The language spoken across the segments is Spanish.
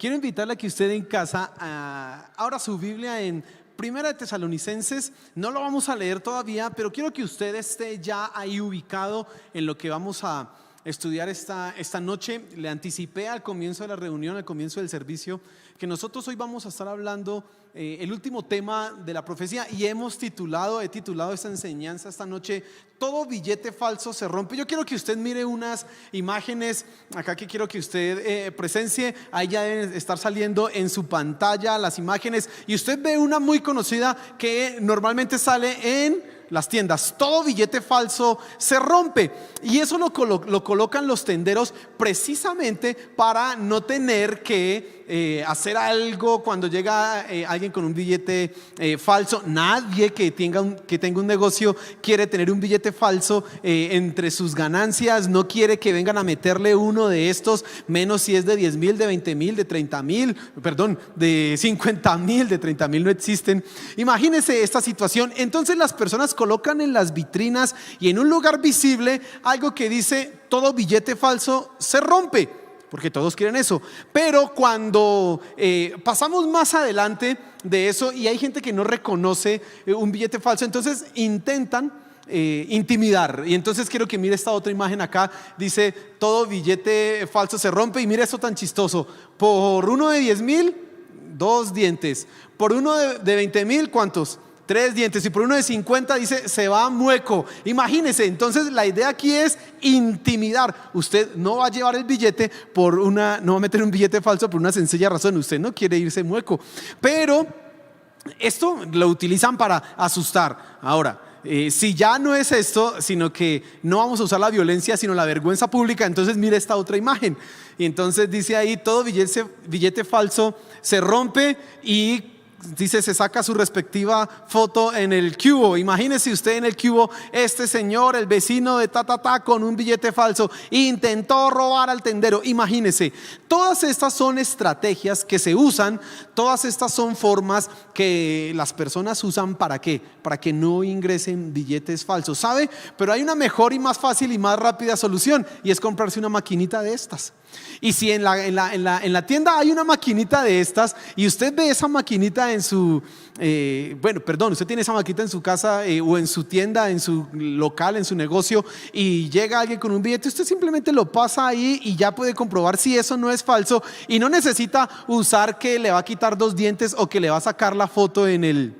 quiero invitarle a que usted en casa abra su Biblia en Primera de Tesalonicenses. No lo vamos a leer todavía, pero quiero que usted esté ya ahí ubicado en lo que vamos a estudiar esta noche. Le anticipé al comienzo de la reunión, al comienzo del servicio, que nosotros hoy vamos a estar hablando el último tema de la profecía, y he titulado esta enseñanza esta noche: todo billete falso se rompe. Yo quiero que usted mire unas imágenes acá que quiero que usted presencie. Ahí ya deben estar saliendo en su pantalla las imágenes, y usted ve una muy conocida que normalmente sale en las tiendas: todo billete falso se rompe. Y eso lo colocan los tenderos precisamente para no tener que hacer algo cuando llega alguien con un billete falso. Nadie que tenga un negocio quiere tener un billete falso entre sus ganancias. No quiere que vengan a meterle uno de estos, menos si es de 10,000, de 20,000, de 30,000, perdón, de 50,000, de 30,000 no existen. Imagínense esta situación. Entonces las personas colocan en las vitrinas y en un lugar visible algo que dice: todo billete falso se rompe, porque todos quieren eso. Pero cuando pasamos más adelante de eso y hay gente que no reconoce un billete falso, entonces intentan intimidar. Y entonces quiero que mire esta otra imagen acá. Dice: todo billete falso se rompe. Y mire esto tan chistoso: por uno de 10,000, 2 dientes. Por uno de 20,000, ¿cuántos? 3 dientes. Y por uno de 50 dice: se va mueco. Imagínese. Entonces la idea aquí es intimidar. Usted no va a llevar el billete no va a meter un billete falso por una sencilla razón: usted no quiere irse mueco. Pero esto lo utilizan para asustar. Ahora, si ya no es esto, sino que no vamos a usar la violencia sino la vergüenza pública, entonces mire esta otra imagen. Y entonces dice ahí: todo billete falso se rompe, y dice: se saca su respectiva foto en el cubo. Imagínese usted en el cubo: este señor, el vecino de con un billete falso, intentó robar al tendero. Imagínese. Todas estas son estrategias que se usan, todas estas son formas que las personas usan. ¿Para qué? Para que no ingresen billetes falsos, ¿sabe? Pero hay una mejor y más fácil y más rápida solución, y es comprarse una maquinita de estas. Y si en la tienda hay una maquinita de estas y usted ve esa maquinita en su usted tiene esa maquinita en su casa o en su tienda, en su local, en su negocio, y llega alguien con un billete, usted simplemente lo pasa ahí y ya puede comprobar si eso no es falso, y no necesita usar que le va a quitar 2 dientes o que le va a sacar la foto en el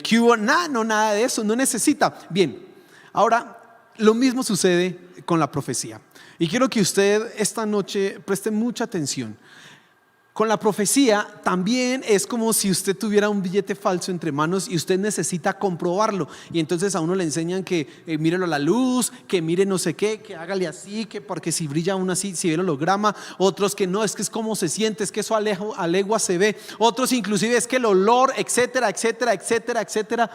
cubo. Nada de eso, no necesita. Bien, ahora lo mismo sucede con la profecía. Y quiero que usted esta noche preste mucha atención. Con la profecía también es como si usted tuviera un billete falso entre manos y usted necesita comprobarlo. Y entonces a uno le enseñan que mírelo a la luz, que mire no sé qué, que hágale así, que porque si brilla aún así, si ve el holograma. Otros que no, es que es como se siente, es que eso a legua se ve. Otros inclusive es que el olor, etcétera, etcétera, etcétera, etcétera.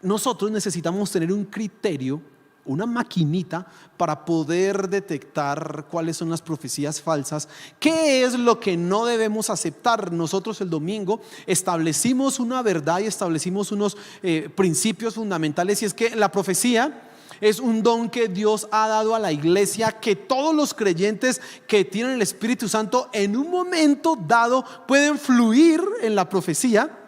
Nosotros necesitamos tener un criterio, una maquinita, para poder detectar cuáles son las profecías falsas. ¿Qué es lo que no debemos aceptar? Nosotros el domingo establecimos una verdad y establecimos unos principios fundamentales, y es que la profecía es un don que Dios ha dado a la iglesia, que todos los creyentes que tienen el Espíritu Santo en un momento dado pueden fluir en la profecía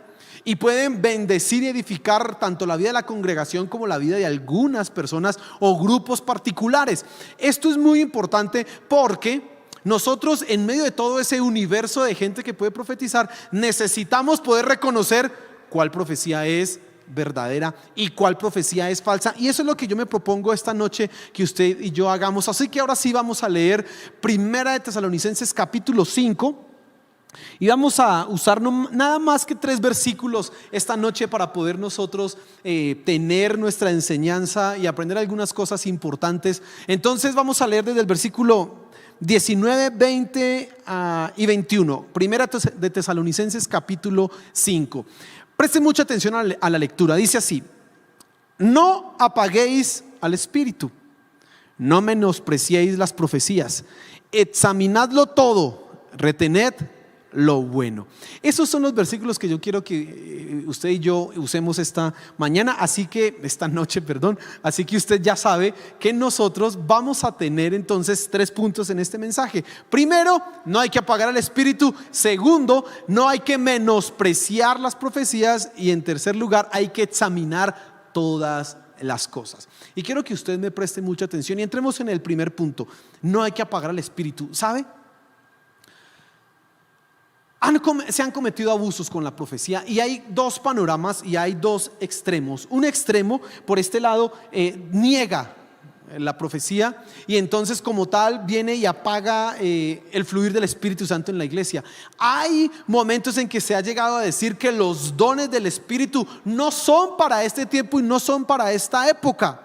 y pueden bendecir y edificar tanto la vida de la congregación como la vida de algunas personas o grupos particulares. Esto es muy importante porque nosotros, en medio de todo ese universo de gente que puede profetizar, necesitamos poder reconocer cuál profecía es verdadera y cuál profecía es falsa. Y eso es lo que yo me propongo esta noche que usted y yo hagamos. Así que ahora sí vamos a leer Primera de Tesalonicenses capítulo 5. Y vamos a usar nada más que 3 versículos esta noche para poder nosotros tener nuestra enseñanza y aprender algunas cosas importantes. Entonces vamos a leer desde el versículo 19, 20 y 21. Primera de Tesalonicenses capítulo 5. Presten mucha atención a la lectura. Dice así: no apaguéis al espíritu, no menospreciéis las profecías, examinadlo todo, retened lo bueno. Esos son los versículos que yo quiero que usted y yo usemos esta mañana, esta noche, perdón. Así que usted ya sabe que nosotros vamos a tener entonces 3 puntos en este mensaje. Primero, no hay que apagar al espíritu. Segundo, no hay que menospreciar las profecías. Y en tercer lugar, hay que examinar todas las cosas. Y quiero que usted me preste mucha atención y entremos en el primer punto. No hay que apagar al espíritu. ¿Sabe? Se han cometido abusos con la profecía y hay 2 panoramas y hay 2 extremos. Un extremo, por este lado, niega la profecía y entonces como tal viene y apaga el fluir del Espíritu Santo en la iglesia. Hay momentos en que se ha llegado a decir que los dones del Espíritu no son para este tiempo y no son para esta época.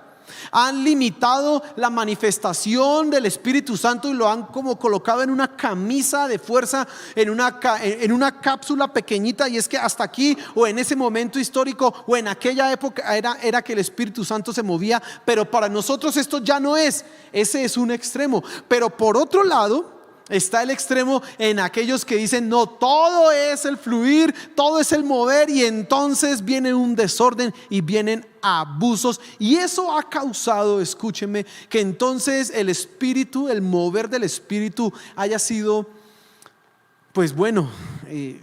Han limitado la manifestación del Espíritu Santo y lo han como colocado en una camisa de fuerza, en una cápsula pequeñita, y es que hasta aquí o en ese momento histórico o en aquella época era que el Espíritu Santo se movía, pero para nosotros esto ya no es. Ese es un extremo. Pero por otro lado está el extremo en aquellos que dicen no, todo es el fluir, todo es el mover, y entonces viene un desorden y vienen abusos, y eso ha causado, escúcheme, que entonces el espíritu, el mover del espíritu haya sido, pues bueno,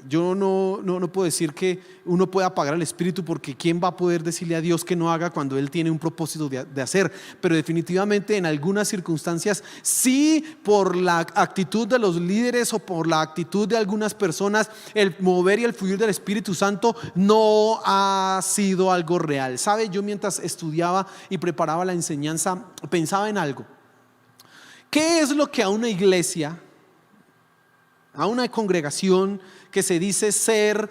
yo no puedo decir que uno pueda apagar el espíritu, porque ¿quién va a poder decirle a Dios que no haga cuando Él tiene un propósito de hacer? Pero definitivamente en algunas circunstancias sí, por la actitud de los líderes o por la actitud de algunas personas, el mover y el fluir del Espíritu Santo no ha sido algo real. ¿Sabe? Yo mientras estudiaba y preparaba la enseñanza pensaba en algo. ¿Qué es lo que a una iglesia, a una congregación que se dice ser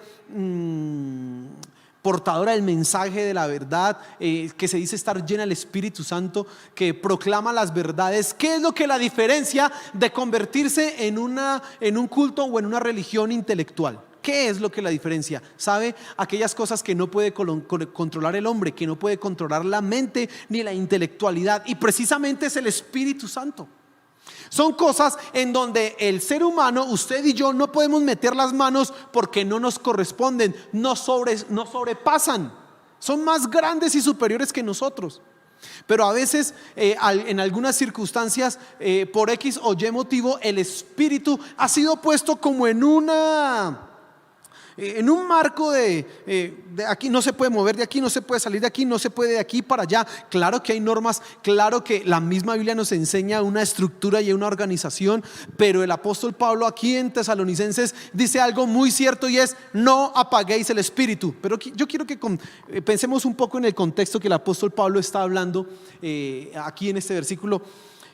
portadora del mensaje de la verdad, que se dice estar llena del Espíritu Santo, que proclama las verdades, qué es lo que la diferencia de convertirse en un culto o en una religión intelectual? ¿Qué es lo que la diferencia? ¿Sabe? Aquellas cosas que no puede controlar el hombre, que no puede controlar la mente ni la intelectualidad, y precisamente es el Espíritu Santo. Son cosas en donde el ser humano, usted y yo, no podemos meter las manos porque no nos corresponden, no sobrepasan, son más grandes y superiores que nosotros. Pero a veces en algunas circunstancias, por X o Y motivo, el espíritu ha sido puesto como en un marco de aquí no se puede mover, de aquí no se puede salir, de aquí no se puede, de aquí para allá. Claro que hay normas, claro que la misma Biblia nos enseña una estructura y una organización, pero el apóstol Pablo aquí en Tesalonicenses dice algo muy cierto, y es: no apaguéis el espíritu. Pero yo quiero que pensemos un poco en el contexto que el apóstol Pablo está hablando aquí en este versículo.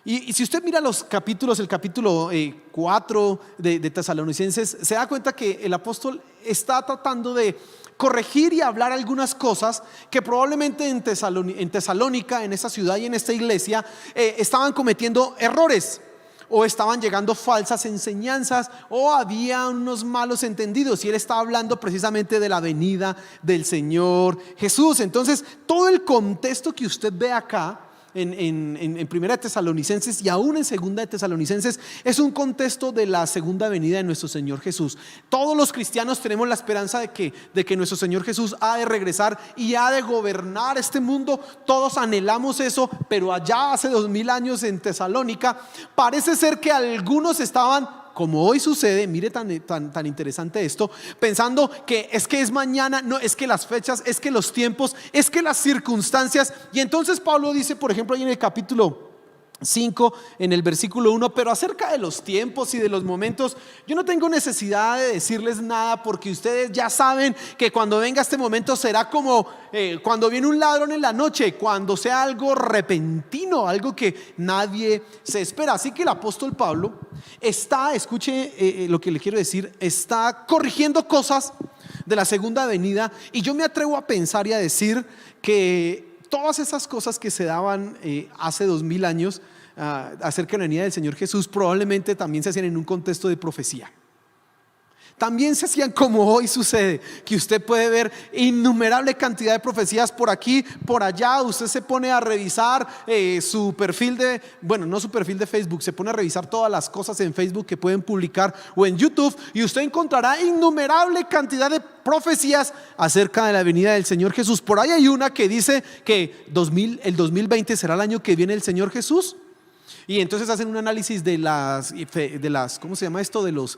Y si usted mira los capítulos, el capítulo 4 de Tesalonicenses, se da cuenta que el apóstol está tratando de corregir y hablar algunas cosas que probablemente en Tesalónica, en esta ciudad y en esta iglesia, estaban cometiendo errores, o estaban llegando falsas enseñanzas, o había unos malos entendidos, y él está hablando precisamente de la venida del Señor Jesús. Entonces todo el contexto que usted ve acá en Primera de Tesalonicenses y aún en Segunda de Tesalonicenses es un contexto de la segunda venida de nuestro Señor Jesús. Todos los cristianos tenemos la esperanza de que nuestro Señor Jesús ha de regresar y ha de gobernar este mundo. Todos anhelamos eso, pero allá hace 2000 años en Tesalónica parece ser que algunos estaban, como hoy sucede, mire tan interesante esto, pensando que es mañana, no, es que las fechas, es que los tiempos, es que las circunstancias. Y entonces Pablo dice, por ejemplo, ahí en el capítulo 5, en el versículo 1: pero acerca de los tiempos y de los momentos, yo no tengo necesidad de decirles nada, porque ustedes ya saben que cuando venga este momento será como cuando viene un ladrón en la noche, cuando sea algo repentino, algo que nadie se espera. Así que el apóstol Pablo está, escuche lo que le quiero decir, está corrigiendo cosas de la segunda venida, y yo me atrevo a pensar y a decir que todas esas cosas que se daban hace 2000 años acerca de la venida del Señor Jesús probablemente también se hacían en un contexto de profecía. también se hacían como hoy sucede, que usted puede ver innumerable cantidad de profecías por aquí, por allá. Usted se pone a revisar su perfil bueno, no su perfil de Facebook, se pone a revisar todas las cosas en Facebook que pueden publicar o en YouTube, y usted encontrará innumerable cantidad de profecías acerca de la venida del Señor Jesús. Por ahí hay una que dice que el 2020 será el año que viene el Señor Jesús. Y entonces hacen un análisis de las, ¿cómo se llama esto? De los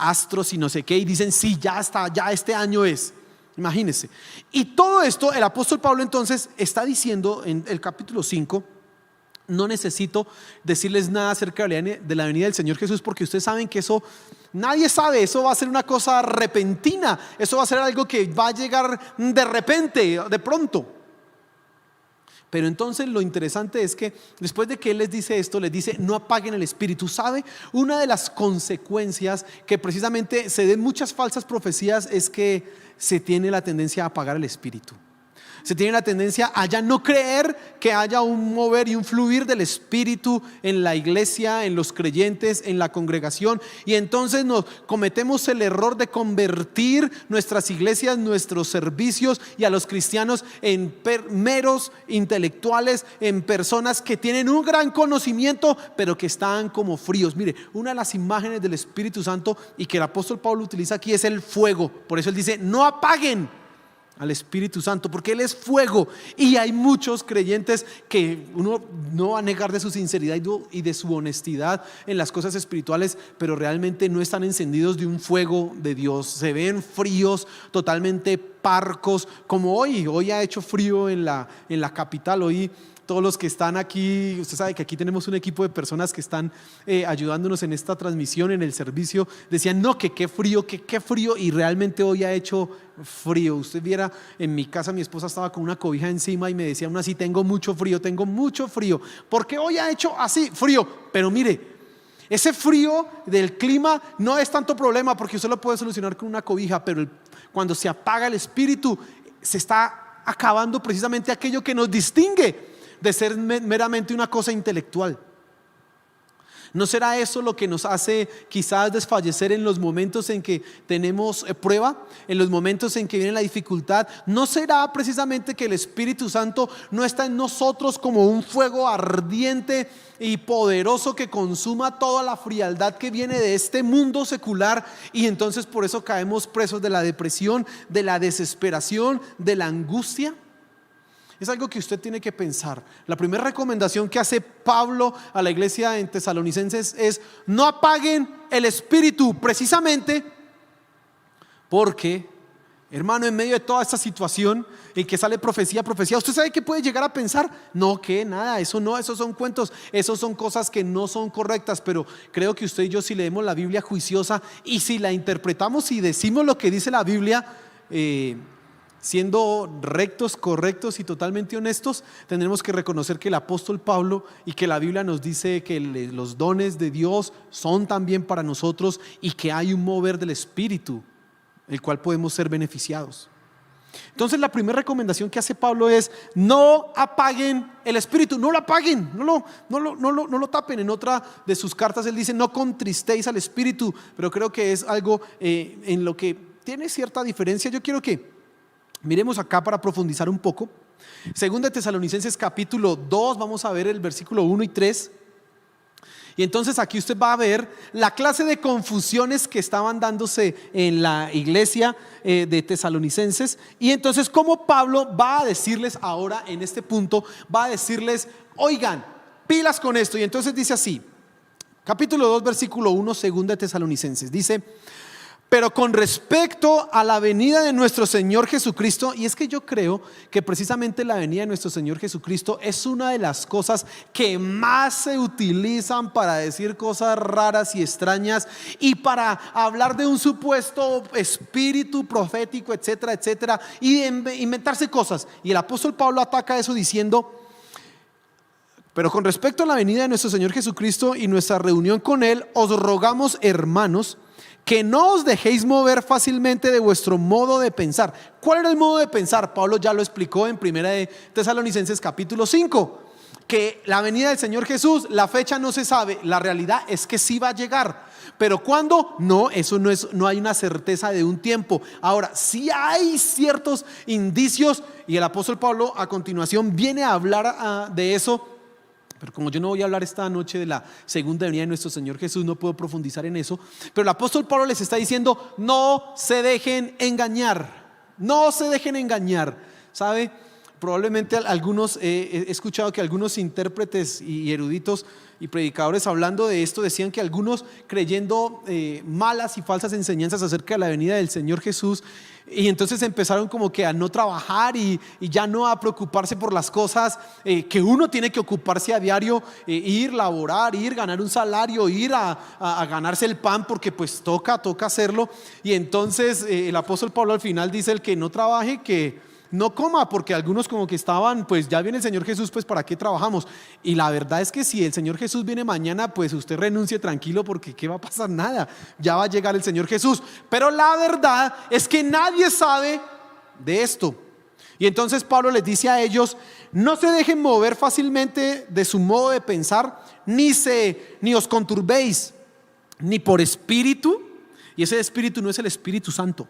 astros y no sé qué, y dicen, sí, ya está, ya este año es. Imagínense. Y todo esto el apóstol Pablo entonces está diciendo en el capítulo 5. No necesito decirles nada acerca de la venida del Señor Jesús, porque ustedes saben que eso, nadie sabe, eso va a ser una cosa repentina, eso va a ser algo que va a llegar de repente, de pronto. Pero entonces lo interesante es que después de que él les dice esto, les dice, no apaguen el espíritu. ¿Sabe? Una de las consecuencias que precisamente se den muchas falsas profecías es que se tiene la tendencia a apagar el espíritu. Se tiene la tendencia a ya no creer que haya un mover y un fluir del Espíritu en la iglesia, en los creyentes, en la congregación. Y entonces nos cometemos el error de convertir nuestras iglesias, nuestros servicios y a los cristianos en meros intelectuales, en personas que tienen un gran conocimiento pero que están como fríos. Mire, una de las imágenes del Espíritu Santo y que el apóstol Pablo utiliza aquí es el fuego. Por eso él dice, no apaguen al Espíritu Santo, porque Él es fuego. Y hay muchos creyentes que uno no va a negar de su sinceridad y de su honestidad en las cosas espirituales, pero realmente no están encendidos de un fuego de Dios. Se ven fríos, totalmente parcos, como hoy ha hecho frío en la capital. Hoy todos los que están aquí, usted sabe que aquí tenemos un equipo de personas que están ayudándonos en esta transmisión, en el servicio, decían, no, que qué frío, y realmente hoy ha hecho frío. Usted viera, en mi casa mi esposa estaba con una cobija encima y me decía aún así, tengo mucho frío, porque hoy ha hecho así frío. Pero mire, ese frío del clima no es tanto problema, porque usted lo puede solucionar con una cobija, pero cuando se apaga el espíritu, se está acabando precisamente aquello que nos distingue de ser meramente una cosa intelectual. ¿No será eso lo que nos hace quizás desfallecer en los momentos en que tenemos prueba, en los momentos en que viene la dificultad? ¿No será precisamente que el Espíritu Santo no está en nosotros como un fuego ardiente y poderoso que consuma toda la frialdad que viene de este mundo secular, y entonces por eso caemos presos de la depresión, de la desesperación, de la angustia? Es algo que usted tiene que pensar. La primera recomendación que hace Pablo a la iglesia en Tesalonicenses es: no apaguen el espíritu, precisamente porque, hermano, en medio de toda esta situación en que sale profecía, usted sabe que puede llegar a pensar, no, que nada, eso no, esos son cuentos, esos son cosas que no son correctas. Pero creo que usted y yo, si leemos la Biblia juiciosa y si la interpretamos y decimos lo que dice la Biblia, siendo rectos, correctos y totalmente honestos, tendremos que reconocer que el apóstol Pablo y que la Biblia nos dice que los dones de Dios son también para nosotros, y que hay un mover del Espíritu el cual podemos ser beneficiados. Entonces la primera recomendación que hace Pablo es: no apaguen el espíritu, no lo apaguen, no lo tapen. En otra de sus cartas él dice: no contristéis al espíritu, pero creo que es algo en lo que tiene cierta diferencia. Yo quiero que miremos acá para profundizar un poco. Segunda de Tesalonicenses capítulo 2, vamos a ver el versículo 1 y 3. Y entonces aquí usted va a ver la clase de confusiones que estaban dándose en la iglesia de Tesalonicenses. Y entonces cómo Pablo va a decirles ahora en este punto, va a decirles: oigan, pilas con esto. Y entonces dice así, capítulo 2, versículo 1, segunda de Tesalonicenses, dice: pero con respecto a la venida de nuestro Señor Jesucristo. Y es que yo creo que precisamente la venida de nuestro Señor Jesucristo es una de las cosas que más se utilizan para decir cosas raras y extrañas, y para hablar de un supuesto espíritu profético, etcétera, etcétera, y inventarse cosas. Y el apóstol Pablo ataca eso diciendo: pero con respecto a la venida de nuestro Señor Jesucristo y nuestra reunión con Él, os rogamos, hermanos, que no os dejéis mover fácilmente de vuestro modo de pensar. ¿Cuál era el modo de pensar? Pablo ya lo explicó en primera de Tesalonicenses capítulo 5, que la venida del Señor Jesús, la fecha no se sabe, la realidad es que sí va a llegar. Pero ¿cuándo? No, eso no hay una certeza de un tiempo. Ahora, sí hay ciertos indicios y el apóstol Pablo a continuación viene a hablar de eso. Pero como yo no voy a hablar esta noche de la segunda venida de nuestro Señor Jesús, no puedo profundizar en eso. Pero el apóstol Pablo les está diciendo: no se dejen engañar, no se dejen engañar. ¿Sabe? Probablemente algunos, he escuchado que algunos intérpretes y eruditos y predicadores hablando de esto decían que algunos, creyendo malas y falsas enseñanzas acerca de la venida del Señor Jesús, y entonces empezaron como que a no trabajar y ya no a preocuparse por las cosas que uno tiene que ocuparse a diario, ir, laborar, ir, ganar un salario, ir a ganarse el pan, porque pues toca hacerlo. Y entonces el apóstol Pablo al final dice: el que no trabaje, que no coma, porque algunos como que estaban, pues ya viene el Señor Jesús, pues ¿para qué trabajamos? Y la verdad es que si el Señor Jesús viene mañana, pues usted renuncie tranquilo, porque ¿qué va a pasar? Nada, ya va a llegar el Señor Jesús. Pero la verdad es que nadie sabe de esto. Y entonces Pablo les dice a ellos: no se dejen mover fácilmente de su modo de pensar, ni os conturbéis, ni por espíritu, y ese espíritu no es el Espíritu Santo,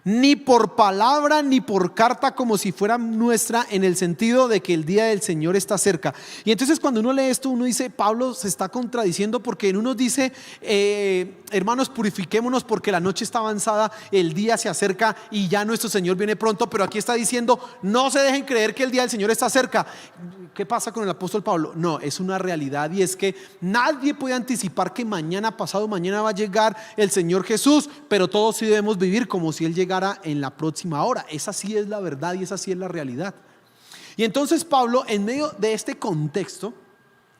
ni por palabra, ni por carta como si fuera nuestra, en el sentido de que el día del Señor está cerca. Y entonces cuando uno lee esto, uno dice: Pablo se está contradiciendo, porque en uno dice hermanos, purifiquémonos porque la noche está avanzada, el día se acerca y ya nuestro Señor viene pronto. Pero aquí está diciendo: no se dejen creer que el día del Señor está cerca. ¿Qué pasa con el apóstol Pablo? No, es una realidad, y es que nadie puede anticipar que mañana, pasado mañana va a llegar el Señor Jesús, pero todos sí debemos vivir como si Él llegara en la próxima hora. Esa sí es la verdad y esa sí es la realidad. Y entonces Pablo, en medio de este contexto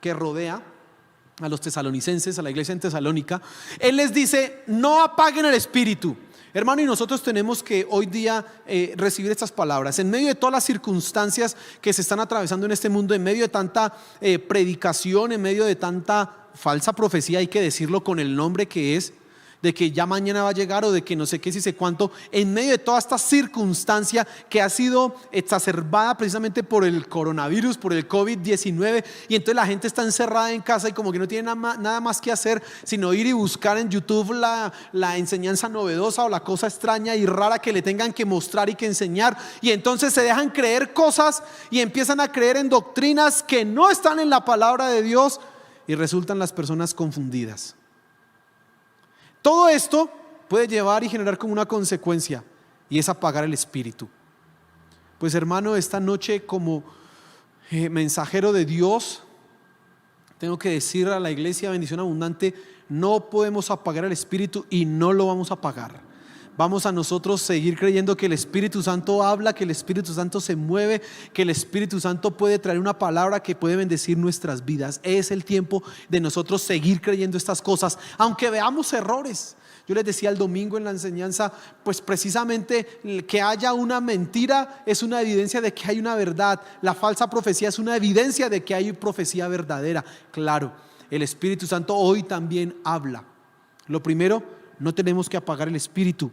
que rodea a los tesalonicenses, a la iglesia en Tesalónica, él les dice: no apaguen el espíritu. Hermano, y nosotros tenemos que hoy día recibir estas palabras en medio de todas las circunstancias que se están atravesando en este mundo, en medio de tanta predicación, en medio de tanta falsa profecía, hay que decirlo con el nombre que es, de que ya mañana va a llegar, o de que no sé qué, si sé cuánto. En medio de toda esta circunstancia que ha sido exacerbada precisamente por el coronavirus, por el COVID-19, y entonces la gente está encerrada en casa y como que no tiene nada más que hacer sino ir y buscar en YouTube la enseñanza novedosa o la cosa extraña y rara que le tengan que mostrar y que enseñar, y entonces se dejan creer cosas y empiezan a creer en doctrinas que no están en la palabra de Dios, y resultan las personas confundidas. Todo esto puede llevar y generar como una consecuencia, y es apagar el espíritu. Pues hermano, esta noche, como mensajero de Dios, tengo que decir a la iglesia Bendición Abundante: no podemos apagar el espíritu y no lo vamos a apagar. Vamos a nosotros seguir creyendo que el Espíritu Santo habla, que el Espíritu Santo se mueve, que el Espíritu Santo puede traer una palabra que puede bendecir nuestras vidas. Es el tiempo de nosotros seguir creyendo estas cosas, aunque veamos errores. Yo les decía el domingo en la enseñanza, pues precisamente que haya una mentira es una evidencia de que hay una verdad. La falsa profecía es una evidencia de que hay profecía verdadera. Claro, el Espíritu Santo hoy también habla. Lo primero, no tenemos que apagar el espíritu.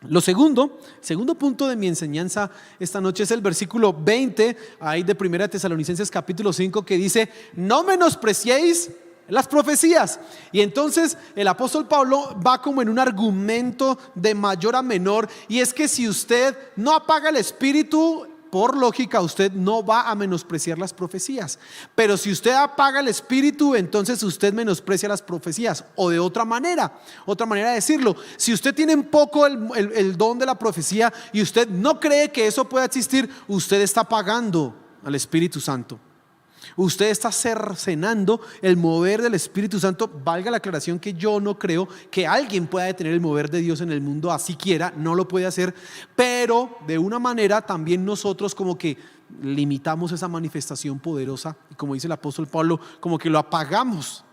Lo segundo punto de mi enseñanza esta noche es el versículo 20 ahí de 1 Tesalonicenses capítulo 5, que dice: no menospreciéis las profecías. Y entonces el apóstol Pablo va como en un argumento de mayor a menor, y es que si usted no apaga el espíritu, por lógica usted no va a menospreciar las profecías. Pero si usted apaga el espíritu, entonces usted menosprecia las profecías. O de otra manera de decirlo: si usted tiene un poco el don de la profecía y usted no cree que eso pueda existir, usted está apagando al Espíritu Santo. Usted está cercenando el mover del Espíritu Santo. Valga la aclaración que yo no creo que alguien pueda detener el mover de Dios en el mundo, así quiera, no lo puede hacer. Pero de una manera también nosotros como que limitamos esa manifestación poderosa, y como dice el apóstol Pablo, como que lo apagamos.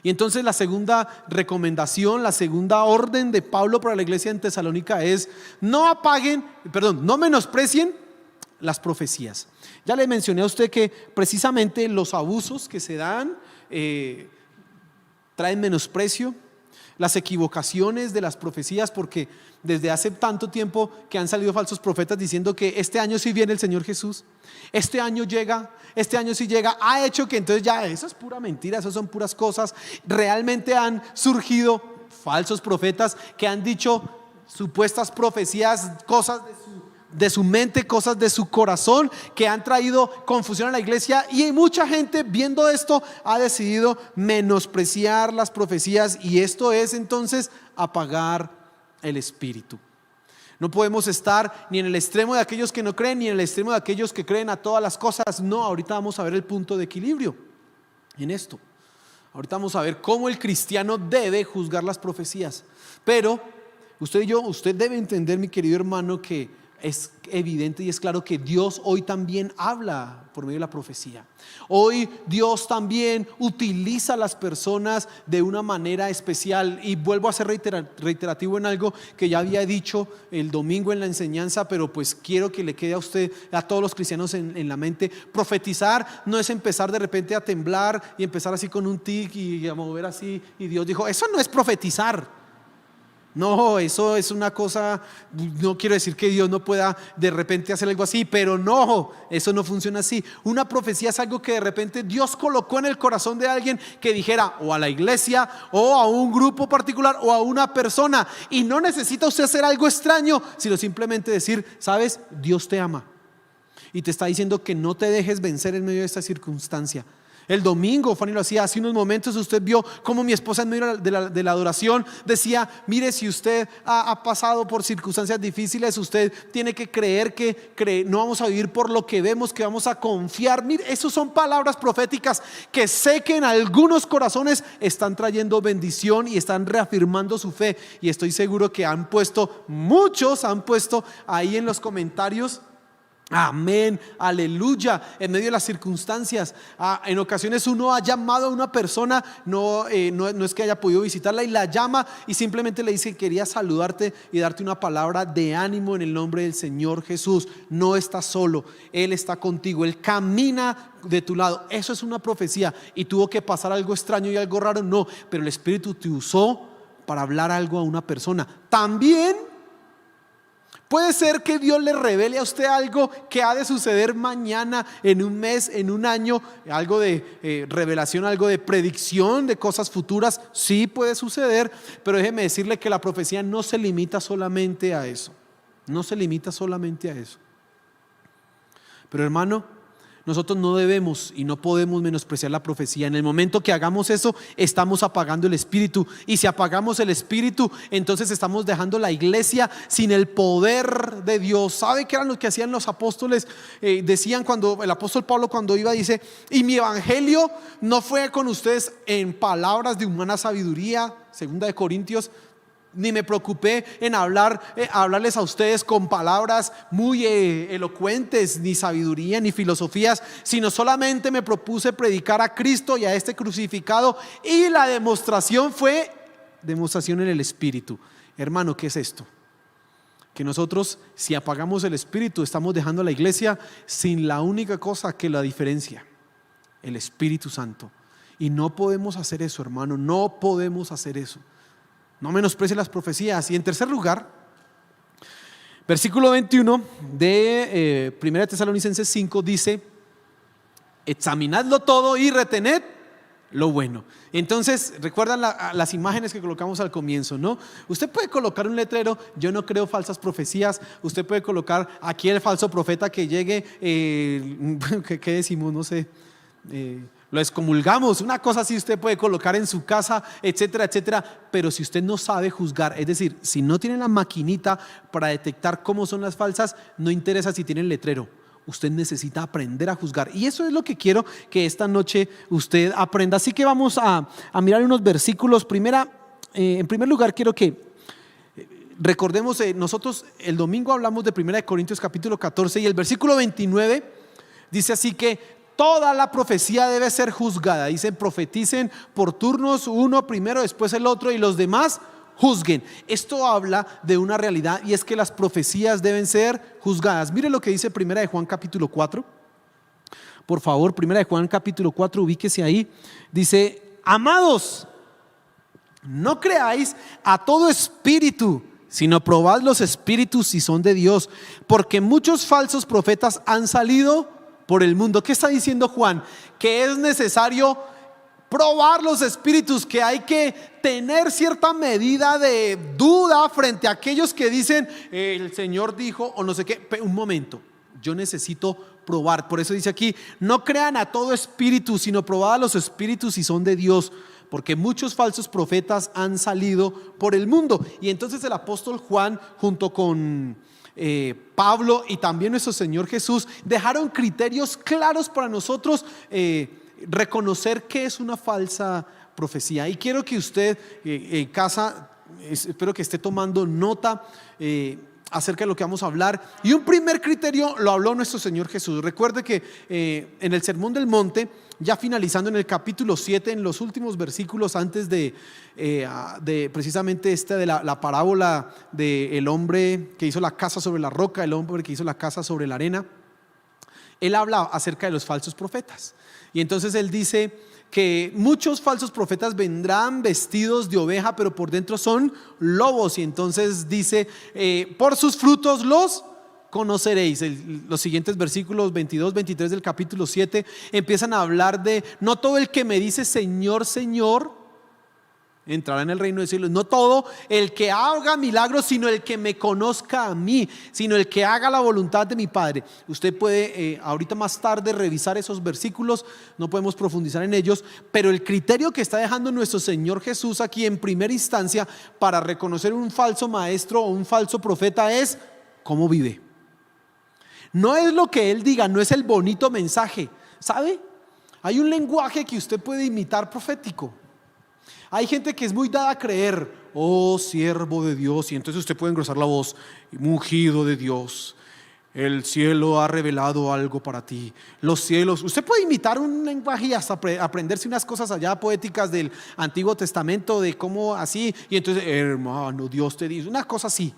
Y entonces la segunda recomendación, la segunda orden de Pablo para la iglesia en Tesalónica es: no menosprecien las profecías. Ya le mencioné a usted que precisamente los abusos que se dan traen menosprecio, las equivocaciones de las profecías, porque desde hace tanto tiempo que han salido falsos profetas diciendo que este año sí viene el Señor Jesús, este año llega, este año sí llega, ha hecho que entonces ya eso es pura mentira, eso son puras cosas. Realmente han surgido falsos profetas que han dicho supuestas profecías, cosas de su mente, cosas de su corazón, que han traído confusión a la iglesia, y mucha gente viendo esto ha decidido menospreciar las profecías, y esto es entonces apagar el espíritu. No podemos estar ni en el extremo de aquellos que no creen, ni en el extremo de aquellos que creen a todas las cosas. No, ahorita vamos a ver el punto de equilibrio en esto. Ahorita vamos a ver cómo el cristiano debe juzgar las profecías. Pero usted y yo, usted debe entender, mi querido hermano, que es evidente y es claro que Dios hoy también habla por medio de la profecía. Hoy Dios también utiliza a las personas de una manera especial, y vuelvo a ser reiterativo en algo que ya había dicho el domingo en la enseñanza, pero pues quiero que le quede a usted, a todos los cristianos en la mente. Profetizar no es empezar de repente a temblar y empezar así con un tic y a mover así, y Dios dijo, eso no es profetizar. No, eso es una cosa, no quiero decir que Dios no pueda de repente hacer algo así, pero no, eso no funciona así. Una profecía es algo que de repente Dios colocó en el corazón de alguien que dijera o a la iglesia o a un grupo particular o a una persona, y no necesita usted hacer algo extraño, sino simplemente decir, sabes, Dios te ama y te está diciendo que no te dejes vencer en medio de esta circunstancia. El domingo, Fanny lo hacía hace unos momentos, usted vio cómo mi esposa en medio de la adoración decía, mire, si usted ha pasado por circunstancias difíciles, usted tiene que creer que no vamos a vivir por lo que vemos, que vamos a confiar. Mire, esas son palabras proféticas que sé que en algunos corazones están trayendo bendición y están reafirmando su fe, y estoy seguro que muchos han puesto ahí en los comentarios, amén, aleluya, en medio de las circunstancias. En ocasiones uno ha llamado a una persona, no es que haya podido visitarla, y la llama y simplemente le dice, quería saludarte y darte una palabra de ánimo en el nombre del Señor Jesús. No estás solo, Él está contigo, Él camina de tu lado. Eso es una profecía. Y tuvo que pasar algo extraño y algo raro, no, pero el Espíritu te usó para hablar algo a una persona. También puede ser que Dios le revele a usted algo que ha de suceder mañana, en un mes, en un año, algo de revelación, algo de predicción de cosas futuras. Sí puede suceder, pero déjeme decirle que la profecía no se limita solamente a eso. No se limita solamente a eso. Pero hermano, nosotros no debemos y no podemos menospreciar la profecía. En el momento que hagamos eso, estamos apagando el espíritu, y si apagamos el espíritu, entonces estamos dejando la iglesia sin el poder de Dios. ¿Sabe qué eran lo que hacían los apóstoles? Decían, cuando el apóstol Pablo, cuando iba, dice, y mi evangelio no fue con ustedes en palabras de humana sabiduría, 2 Corintios, ni me preocupé en hablarles a ustedes con palabras muy elocuentes, ni sabiduría, ni filosofías, sino solamente me propuse predicar a Cristo y a este crucificado, y la demostración fue demostración en el Espíritu. Hermano, ¿qué es esto? Que nosotros, si apagamos el Espíritu, estamos dejando a la iglesia sin la única cosa que la diferencia, el Espíritu Santo. Y no podemos hacer eso, hermano, no podemos hacer eso. No menosprecie las profecías. Y en tercer lugar, versículo 21 de 1 Tesalonicenses 5 dice, examinadlo todo y retened lo bueno. Entonces, recuerdan las imágenes que colocamos al comienzo, ¿no? Usted puede colocar un letrero, yo no creo falsas profecías. Usted puede colocar aquí el falso profeta que llegue, ¿qué decimos? No sé, lo excomulgamos, una cosa así usted puede colocar en su casa, etcétera, etcétera. Pero si usted no sabe juzgar, es decir, si no tiene la maquinita para detectar cómo son las falsas, no interesa si tiene el letrero. Usted necesita aprender a juzgar, y eso es lo que quiero que esta noche usted aprenda. Así que vamos a mirar unos versículos. En primer lugar, quiero que recordemos, nosotros el domingo hablamos de 1 Corintios capítulo 14, y el versículo 29 dice así que toda la profecía debe ser juzgada. Dicen, profeticen por turnos, uno primero, después el otro, y los demás juzguen. Esto habla de una realidad, y es que las profecías deben ser juzgadas. Mire lo que dice 1 Juan capítulo 4. Por favor, 1 Juan capítulo 4, ubíquese ahí. Dice, amados, No creáis a todo espíritu, sino probad los espíritus si son de Dios, porque muchos falsos profetas han salido por el mundo. ¿Qué está diciendo Juan? Que es necesario probar los espíritus, que hay que tener cierta medida de duda frente a aquellos que dicen el Señor dijo o no sé qué. Un momento, yo necesito probar. Por eso dice aquí: no crean a todo espíritu, sino probad a los espíritus si son de Dios, porque muchos falsos profetas han salido por el mundo. Y entonces el apóstol Juan, junto con Pablo y también nuestro Señor Jesús, dejaron criterios claros para nosotros reconocer qué es una falsa profecía. Y quiero que usted en casa, espero que esté tomando nota acerca de lo que vamos a hablar. Y un primer criterio lo habló nuestro Señor Jesús. Recuerde que en el Sermón del Monte, ya finalizando en el capítulo 7, en los últimos versículos antes de precisamente de la parábola del hombre que hizo la casa sobre la roca, el hombre que hizo la casa sobre la arena, él habla acerca de los falsos profetas. Y entonces él dice que muchos falsos profetas vendrán vestidos de oveja, pero por dentro son lobos. Y entonces dice, por sus frutos los conoceréis. Los siguientes versículos 22, 23 del capítulo 7 empiezan a hablar de: no todo el que me dice Señor, Señor entrará en el reino de los cielos. No todo el que haga milagros, sino el que me conozca a mí, sino el que haga la voluntad de mi Padre. Usted puede ahorita más tarde revisar esos versículos, no podemos profundizar en ellos, pero el criterio que está dejando nuestro Señor Jesús aquí en primera instancia para reconocer un falso maestro o un falso profeta es cómo vive. No es lo que él diga, no es el bonito mensaje. ¿Sabe? Hay un lenguaje que usted puede imitar profético. Hay gente que es muy dada a creer: oh siervo de Dios, y entonces usted puede engrosar la voz: ungido de Dios, el cielo ha revelado algo para ti, los cielos. Usted puede imitar un lenguaje y hasta aprenderse unas cosas allá poéticas del Antiguo Testamento, de cómo así, y entonces hermano, Dios te dice una cosa así.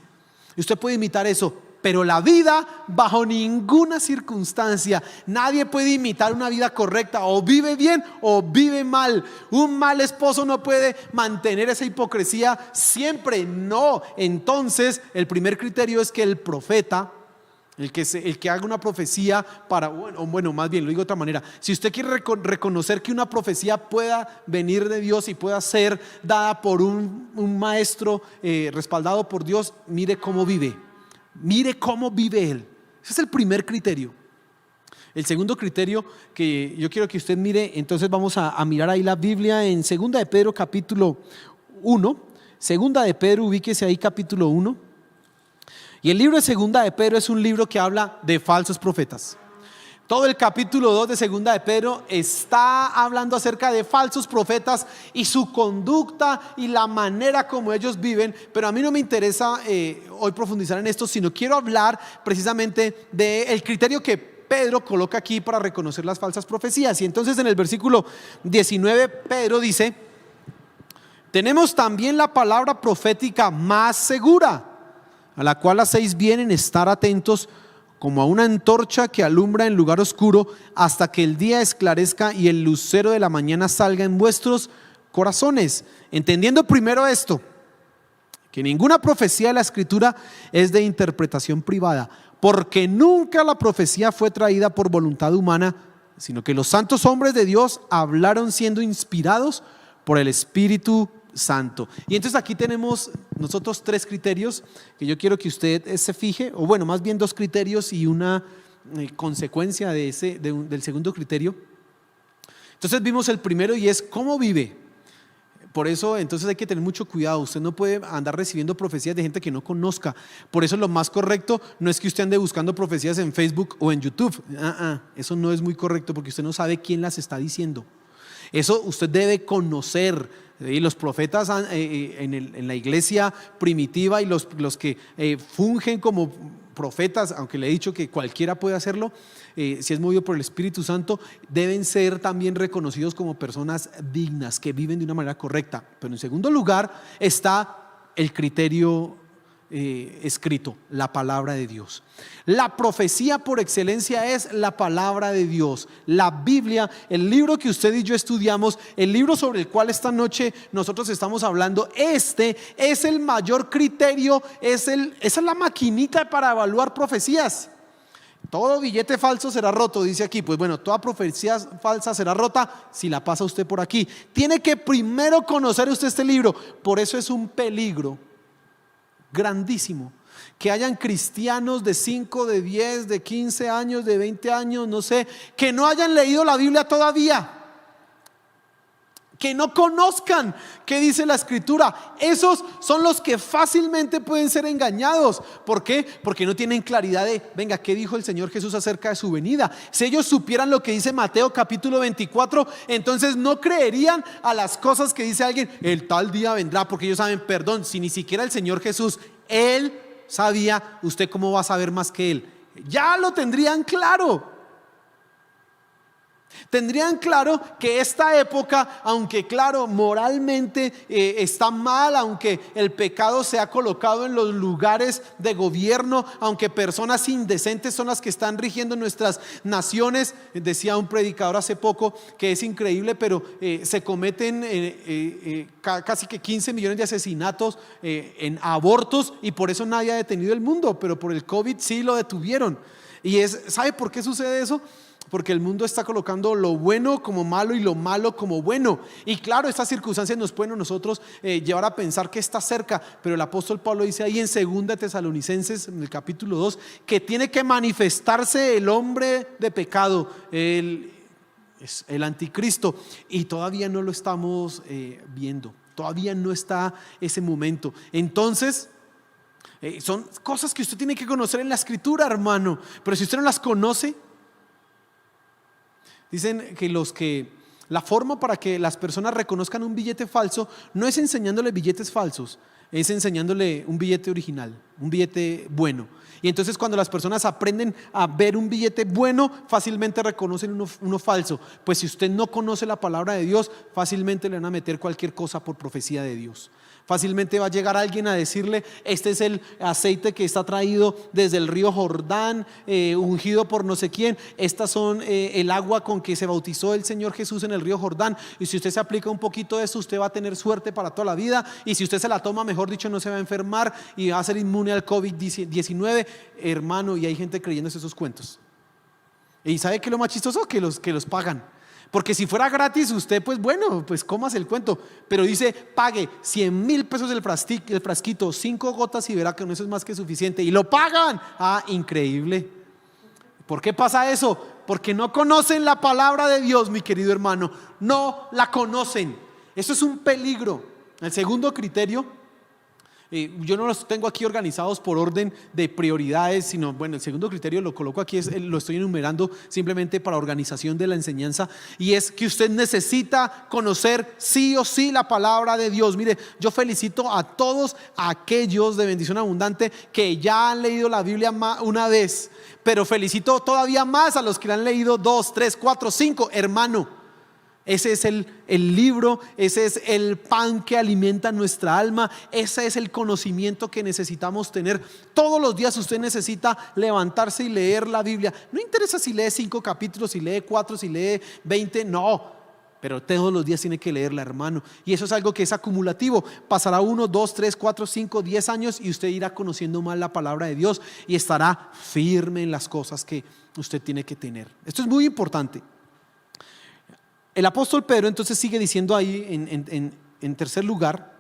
Usted puede imitar eso, pero la vida, bajo ninguna circunstancia. Nadie puede imitar una vida correcta. O vive bien o vive mal. Un mal esposo no puede mantener esa hipocresía siempre, no. Entonces el primer criterio es que el profeta, el que haga una profecía bueno, más bien lo digo de otra manera: si usted quiere reconocer que una profecía pueda venir de Dios y pueda ser dada por un maestro respaldado por Dios, mire cómo vive. Mire cómo vive él. Ese es el primer criterio. El segundo criterio que yo quiero que usted mire, entonces vamos a mirar ahí la Biblia en 2 de Pedro capítulo 1. 2 de Pedro, ubíquese ahí, capítulo 1. Y el libro de 2 de Pedro es un libro que habla de falsos profetas. Todo el capítulo 2 de 2 de Pedro está hablando acerca de falsos profetas y su conducta y la manera como ellos viven. Pero a mí no me interesa hoy profundizar en esto, sino quiero hablar precisamente del criterio que Pedro coloca aquí para reconocer las falsas profecías. Y entonces en el versículo 19 Pedro dice: tenemos también la palabra profética más segura, a la cual hacéis bien en estar atentos, como a una antorcha que alumbra en lugar oscuro, hasta que el día esclarezca y el lucero de la mañana salga en vuestros corazones. Entendiendo primero esto, que ninguna profecía de la Escritura es de interpretación privada, porque nunca la profecía fue traída por voluntad humana, sino que los santos hombres de Dios hablaron siendo inspirados por el Espíritu Santo. Y entonces aquí tenemos nosotros tres criterios que yo quiero que usted se fije, o bueno, más bien dos criterios y una consecuencia del segundo criterio. Entonces vimos el primero, y es cómo vive. Por eso entonces hay que tener mucho cuidado. Usted no puede andar recibiendo profecías de gente que no conozca. Por eso lo más correcto no es que usted ande buscando profecías en Facebook o en YouTube. Eso no es muy correcto, porque usted no sabe quién las está diciendo. Eso usted debe conocer. Y los profetas en la iglesia primitiva y los que fungen como profetas, aunque le he dicho que cualquiera puede hacerlo, si es movido por el Espíritu Santo, deben ser también reconocidos como personas dignas, que viven de una manera correcta. Pero en segundo lugar está el criterio escrito, la palabra de Dios. La profecía por excelencia es la palabra de Dios. La Biblia, el libro que usted y yo estudiamos, el libro sobre el cual esta noche nosotros estamos hablando, este es el mayor criterio, esa es la maquinita para evaluar profecías. Todo billete falso será roto, dice aquí. Pues bueno, toda profecía falsa será rota si la pasa usted por aquí. Tiene que primero conocer usted este libro. Por eso es un peligro grandísimo que hayan cristianos de 5, de 10, de 15 años, de 20 años, no sé, que no hayan leído la Biblia todavía, que no conozcan qué dice la Escritura. Esos son los que fácilmente pueden ser engañados. ¿Por qué? Porque no tienen claridad de, venga, ¿qué dijo el Señor Jesús acerca de su venida? Si ellos supieran lo que dice Mateo capítulo 24, entonces no creerían a las cosas que dice alguien, el tal día vendrá, porque ellos saben, perdón, si ni siquiera el Señor Jesús, Él sabía, ¿usted cómo va a saber más que Él? Ya lo tendrían claro. Tendrían claro que esta época, aunque claro, moralmente está mal, aunque el pecado se ha colocado en los lugares de gobierno, aunque personas indecentes son las que están rigiendo nuestras naciones, decía un predicador hace poco que es increíble, pero se cometen casi que 15 millones de asesinatos en abortos, y por eso nadie ha detenido el mundo, pero por el COVID sí lo detuvieron. ¿Sabe por qué sucede eso? Porque el mundo está colocando lo bueno como malo y lo malo como bueno. Y claro, estas circunstancias nos pueden a nosotros llevar a pensar que está cerca. Pero el apóstol Pablo dice ahí en 2 Tesalonicenses, en el capítulo 2, que tiene que manifestarse el hombre de pecado, el anticristo. Y todavía no lo estamos viendo. Todavía no está ese momento. Entonces son cosas que usted tiene que conocer en la Escritura, hermano. Pero si usted no las conoce, dicen que la forma para que las personas reconozcan un billete falso no es enseñándole billetes falsos, es enseñándole un billete original, un billete bueno. Y entonces cuando las personas aprenden a ver un billete bueno, fácilmente reconocen uno falso. Pues si usted no conoce la palabra de Dios, fácilmente le van a meter cualquier cosa por profecía de Dios. Fácilmente va a llegar alguien a decirle, este es el aceite que está traído desde el río Jordán, ungido por no sé quién. Estas son el agua con que se bautizó el Señor Jesús en el río Jordán. Y si usted se aplica un poquito de eso, usted va a tener suerte para toda la vida. Y si usted se la toma, mejor dicho, no se va a enfermar y va a ser inmune al COVID-19. Hermano, y hay gente creyéndose esos cuentos. ¿Y sabe qué es lo más chistoso? Que los pagan. Porque si fuera gratis, usted pues bueno, pues cómase el cuento. Pero dice, pague 100,000 pesos el frasquito, 5 gotas y verá que no, eso es más que suficiente. Y lo pagan. Ah, increíble. ¿Por qué pasa eso? Porque no conocen la palabra de Dios, mi querido hermano. No la conocen. Eso es un peligro. El segundo criterio, yo no los tengo aquí organizados por orden de prioridades, sino bueno, el segundo criterio lo coloco aquí, lo estoy enumerando simplemente para organización de la enseñanza, y es que usted necesita conocer sí o sí la palabra de Dios. Mire, yo felicito a todos aquellos de Bendición Abundante que ya han leído la Biblia una vez, pero felicito todavía más a los que la han leído 2, 3, 4, 5, hermano. Ese es el libro, ese es el pan que alimenta nuestra alma, ese es el conocimiento que necesitamos tener. Todos los días usted necesita levantarse y leer la Biblia. No interesa si lee 5 capítulos, si lee 4, si lee 20, no. Pero todos los días tiene que leerla, hermano. Y eso es algo que es acumulativo. Pasará 1, 2, 3, 4, 5, 10 años y usted irá conociendo más la palabra de Dios y estará firme en las cosas que usted tiene que tener. Esto es muy importante. El apóstol Pedro entonces sigue diciendo ahí en tercer lugar,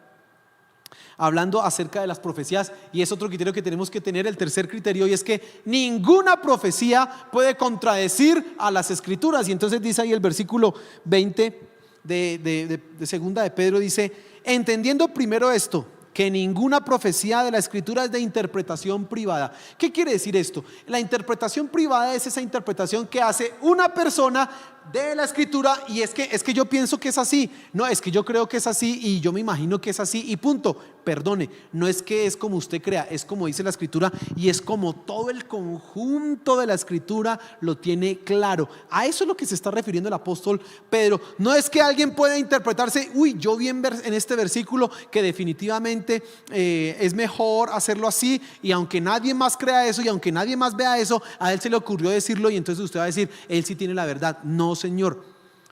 hablando acerca de las profecías, y es otro criterio que tenemos que tener, el tercer criterio, y es que ninguna profecía puede contradecir a las Escrituras. Y entonces dice ahí el versículo 20 de segunda de Pedro, dice, entendiendo primero esto, que ninguna profecía de la Escritura es de interpretación privada. ¿Qué quiere decir esto? La interpretación privada es esa interpretación que hace una persona de la escritura y es que yo pienso que es así, no, es que yo creo que es así y yo me imagino que es así y punto. Perdone, no es que es como usted crea, es como dice la escritura y es como todo el conjunto de la escritura lo tiene claro. A eso es lo que se está refiriendo el apóstol Pedro. No es que alguien pueda interpretarse, uy, yo vi en este versículo que definitivamente es mejor hacerlo así, y aunque nadie más crea eso y aunque nadie más vea eso, a él se le ocurrió decirlo y entonces usted va a decir, él sí tiene la verdad. No, señor,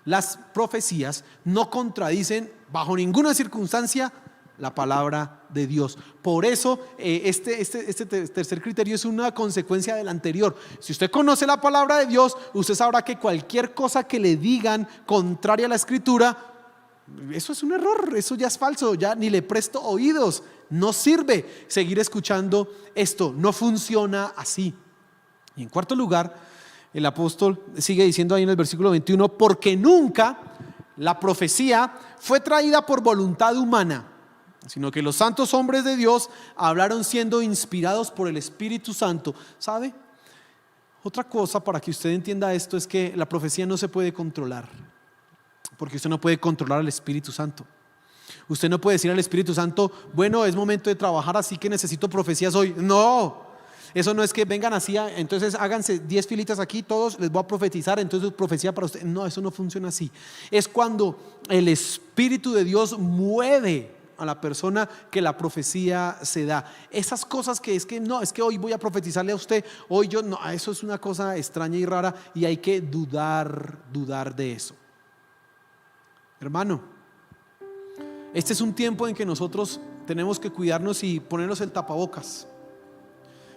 las profecías no contradicen bajo ninguna circunstancia la palabra de Dios. Por eso este tercer criterio es una consecuencia del anterior. Si usted conoce la palabra de Dios, usted sabrá que cualquier cosa que le digan contraria a la escritura, eso es un error, eso ya es falso, ya ni le presto oídos. No sirve seguir escuchando esto, no funciona así. Y en cuarto lugar, el apóstol sigue diciendo ahí en el versículo 21, porque nunca la profecía fue traída por voluntad humana, sino que los santos hombres de Dios hablaron siendo inspirados por el Espíritu Santo. ¿Sabe? Otra cosa para que usted entienda esto es que la profecía no se puede controlar, porque usted no puede controlar al Espíritu Santo. Usted no puede decir al Espíritu Santo, bueno, es momento de trabajar, así que necesito profecías hoy. No, eso no es que vengan así, entonces háganse 10 filitas aquí, todos les voy a profetizar, entonces profecía para usted. No, eso no funciona así. Es cuando el Espíritu de Dios mueve a la persona que la profecía se da. Esas cosas que es que no, es que hoy voy a profetizarle a usted, hoy yo no, eso es una cosa extraña y rara y hay que dudar de eso. Hermano, este es un tiempo en que nosotros tenemos que cuidarnos y ponernos el tapabocas.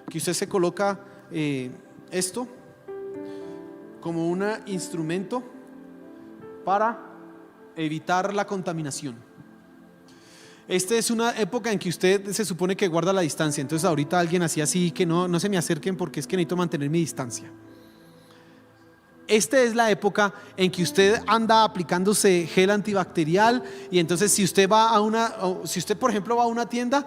Que usted se coloca esto como un instrumento para evitar la contaminación. Esta es una época en que usted se supone que guarda la distancia. Entonces ahorita alguien hacía así, que no se me acerquen porque es que necesito mantener mi distancia. Esta es la época en que usted anda aplicándose gel antibacterial, y entonces si usted va si usted por ejemplo va a una tienda,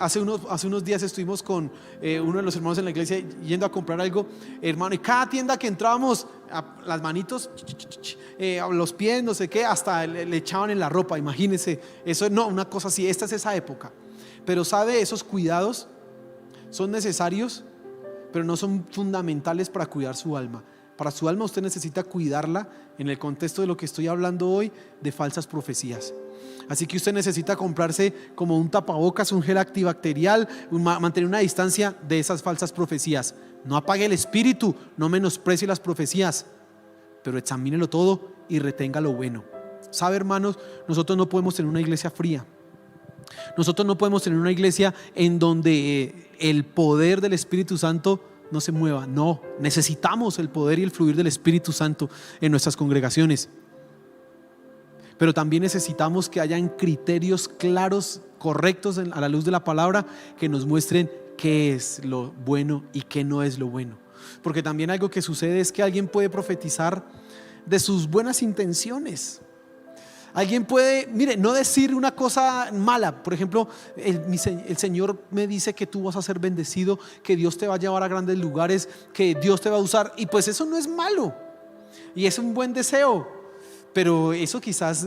hace unos días estuvimos con uno de los hermanos en la iglesia yendo a comprar algo, hermano, y cada tienda que entrábamos, las manitos, los pies, no sé qué, hasta le echaban en la ropa. Imagínense, eso no, una cosa así. Esta es esa época. Pero sabe, esos cuidados son necesarios, pero no son fundamentales para cuidar su alma. Para su alma usted necesita cuidarla en el contexto de lo que estoy hablando hoy, de falsas profecías. Así que usted necesita comprarse como un tapabocas, un gel antibacterial, mantener una distancia de esas falsas profecías. No apague el espíritu, no menosprecie las profecías, pero examínelo todo y retenga lo bueno. ¿Sabe, hermanos? Nosotros no podemos tener una iglesia fría. Nosotros no podemos tener una iglesia en donde el poder del Espíritu Santo no se mueva. No, necesitamos el poder y el fluir del Espíritu Santo en nuestras congregaciones. Pero también necesitamos que hayan criterios claros, correctos a la luz de la palabra, que nos muestren qué es lo bueno y qué no es lo bueno. Porque también algo que sucede es que alguien puede profetizar de sus buenas intenciones. Alguien puede, mire, no decir una cosa mala. Por ejemplo, el Señor me dice que tú vas a ser bendecido, que Dios te va a llevar a grandes lugares, que Dios te va a usar. Y pues eso no es malo y es un buen deseo, pero eso quizás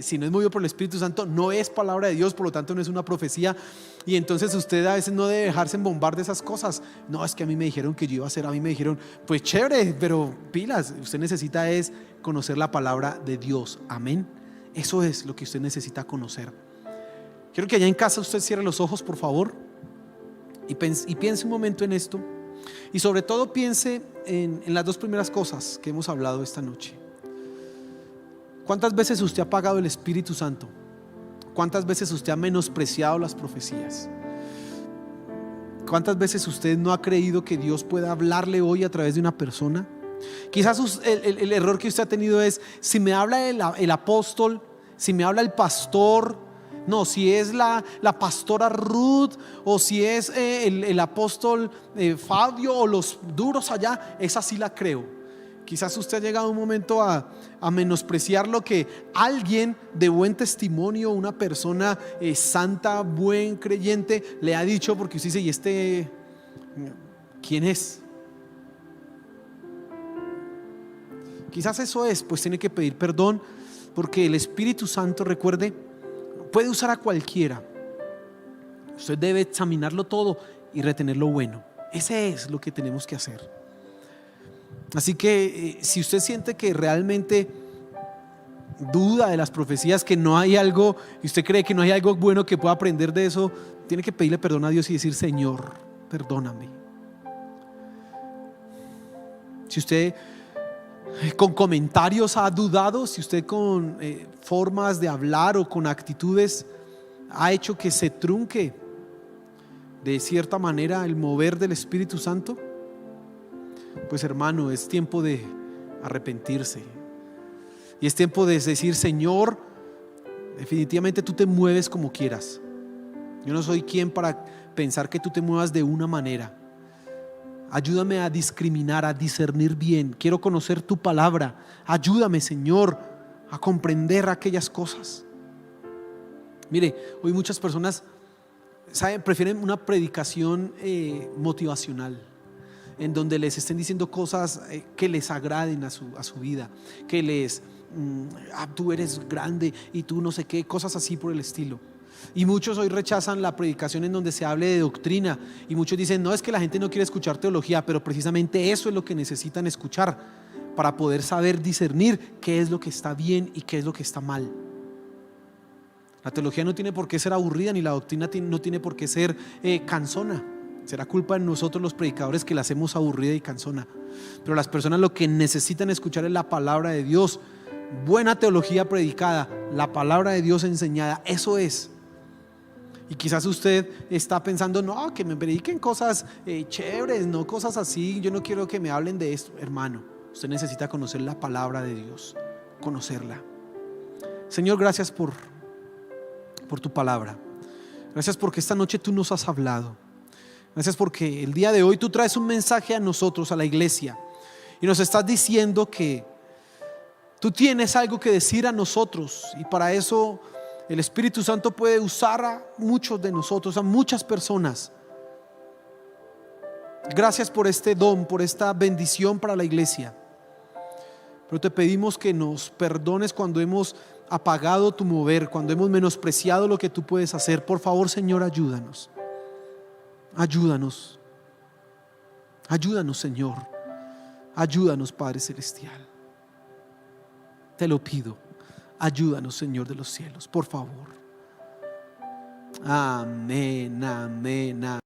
si no es movido por el Espíritu Santo, no es palabra de Dios, por lo tanto no es una profecía. Y entonces usted a veces no debe dejarse embombar de esas cosas. No, es que a mí me dijeron que yo iba a hacer, a mí me dijeron, pues chévere, pero pilas. Usted necesita es conocer la palabra de Dios. Amén. Eso es lo que usted necesita conocer. Quiero que allá en casa usted cierre los ojos, por favor, y piense un momento en esto. Y sobre todo piense en las dos primeras cosas que hemos hablado esta noche. ¿Cuántas veces usted ha apagado el Espíritu Santo? ¿Cuántas veces usted ha menospreciado las profecías? ¿Cuántas veces usted no ha creído que Dios pueda hablarle hoy a través de una persona? Quizás el error que usted ha tenido es: si me habla el apóstol, si me habla el pastor, no, si es la pastora Ruth, o si es el apóstol Fabio, o los duros allá, esa sí la creo. Quizás usted ha llegado un momento a menospreciar lo que alguien de buen testimonio, una persona santa, buen creyente, le ha dicho, porque usted dice: ¿y este quién es? quizás eso es, pues tiene que pedir perdón, porque el Espíritu Santo, recuerde, puede usar a cualquiera. Usted debe examinarlo todo y retener lo bueno. Ese es lo que tenemos que hacer. Así que si usted siente que realmente duda de las profecías, que no hay algo, y usted cree que no hay algo bueno que pueda aprender de eso, tiene que pedirle perdón a Dios y decir: Señor, perdóname. Si usted con comentarios ha dudado, si usted con formas de hablar o con actitudes ha hecho que se trunque de cierta manera el mover del Espíritu Santo, pues hermano, es tiempo de arrepentirse. Y es tiempo de decir: Señor, definitivamente tú te mueves como quieras. Yo no soy quien para pensar que tú te muevas de una manera. Ayúdame a discriminar, a discernir bien. Quiero conocer tu palabra. Ayúdame, Señor, a comprender aquellas cosas. Mire, hoy muchas personas prefieren una predicación motivacional, en donde les estén diciendo cosas que les agraden a su vida, que les tú eres grande y tú no sé qué, cosas así por el estilo. Y muchos hoy rechazan la predicación en donde se hable de doctrina, y muchos dicen: no, es que la gente no quiere escuchar teología, pero precisamente eso es lo que necesitan escuchar para poder saber discernir qué es lo que está bien y qué es lo que está mal. La teología no tiene por qué ser aburrida, ni la doctrina no tiene por qué ser cansona. Será culpa de nosotros los predicadores que la hacemos aburrida y cansona. Pero las personas lo que necesitan escuchar es la palabra de Dios. Buena teología predicada, la palabra de Dios enseñada, eso es. Y quizás usted está pensando: no, que me prediquen cosas chéveres, no cosas así, yo no quiero que me hablen de esto. Hermano, usted necesita conocer la palabra de Dios, conocerla. Señor, gracias por tu palabra. Gracias porque esta noche tú nos has hablado. Gracias porque el día de hoy tú traes un mensaje a nosotros, a la iglesia, y nos estás diciendo que tú tienes algo que decir a nosotros, y para eso el Espíritu Santo puede usar a muchos de nosotros, a muchas personas. Gracias por este don, por esta bendición para la iglesia. Pero te pedimos que nos perdones cuando hemos apagado tu mover, cuando hemos menospreciado lo que tú puedes hacer. Por favor, Señor, ayúdanos. Ayúdanos. Ayúdanos, Señor. Ayúdanos, Padre Celestial. Te lo pido. Ayúdanos, Señor de los cielos, por favor. Amén, amén, amén.